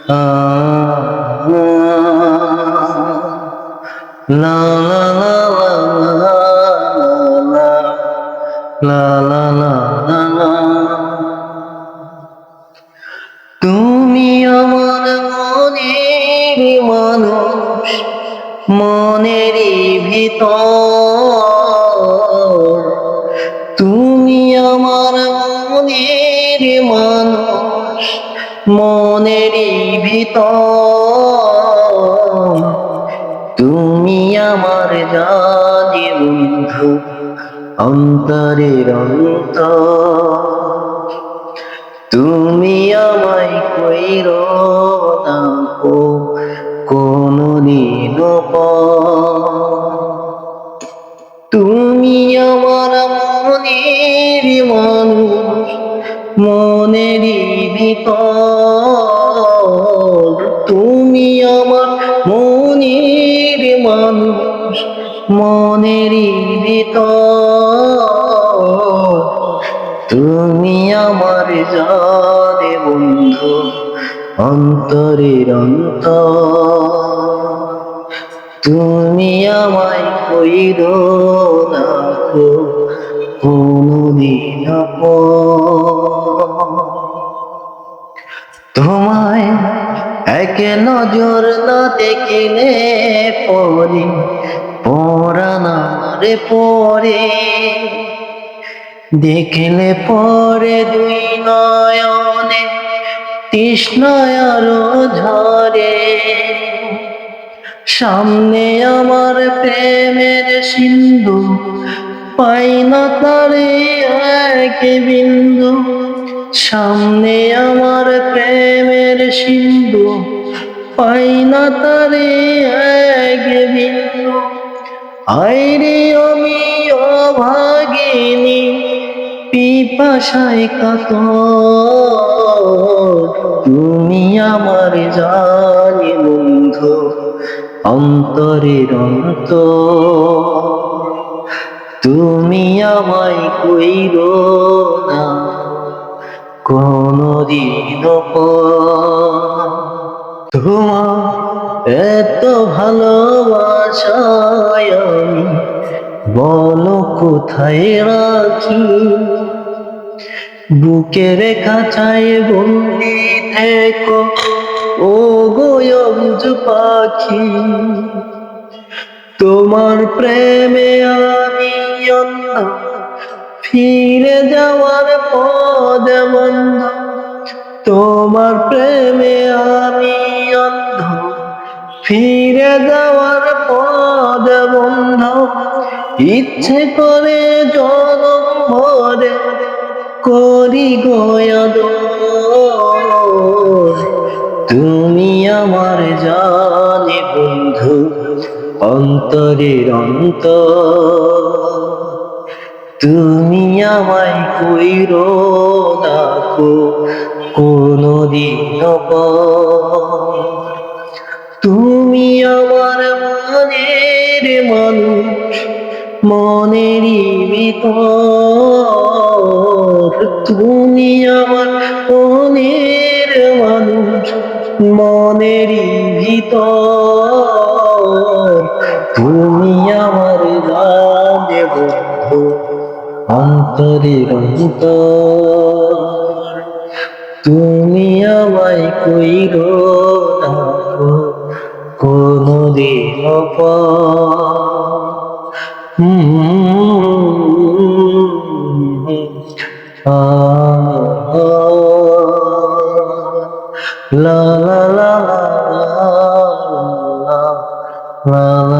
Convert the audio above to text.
আ লা লা লা লা লা লা লা লা লা লা। তুমি আমার মনের মানুষ, মনেরই ভিতর। তুমি আমার মনের মানুষ, মনেরই ভিতর। তুমি আমার জানি বন্ধু, অন্তরের অন্তর। তুমি আমায় কইরো না কোনদিন পর। তুমি আমার মনের মানুষ, মনেরই ভিতর। তুমি আমার মনের মানুষ, মনেরই ভিতর। তুমি আমার জানে বন্ধু, অন্তরের অন্তর। তুমি আমায় কইরো না কোনদিন পর। তোমায় এক নজর না দেখিলে পরে পরাণ আমার পরে। দেখলে পরে দুই নয়নে তৃষ্ণায় আরো ঝরে। সামনে আমার প্রেমের সিন্ধু, পাই না তারে এক বিন্দু। সামনে আমার প্রেমের সিন্ধু, পাই না তারে এক বিন্দু। আইরে আমি অভাগিনী, পিপাসায় কাতর। তুমি আমার জানি বন্ধু, অন্তরের অন্তর। তুমি আমায় কইরো না কোনদিন পর। তোমার এত ভালোবাসায় আমি বলো কোথায় রাখি। বুকের কাছায় বন্দি থেকো ও গোয়জ পাখি। তোমার প্রেমে আমি অন্ধ, ফিরে যাওয়ার পথ বন্ধ। তোমার প্রেমে আমি অন্ধ, ফিরে যাওয়ার পথ বন্ধ। ইচ্ছে করে জনম ভরে করি গয়াদর। তুমি আমার জানে বন্ধু, অন্তরের অন্তর। তুমি আমায় কইরো না কোনদিন পর। তুমি আমার মনের মানুষ, মনেরই ভিতর। তুমি আমার মনের মানুষ, মনেরই ভিতর। তুমি আমার জানে বন্ধু, অন্তরের অন্তর। তুমি আমায় কইরো না কোনদিন পর। আ লা লা লা লা লা লা লা।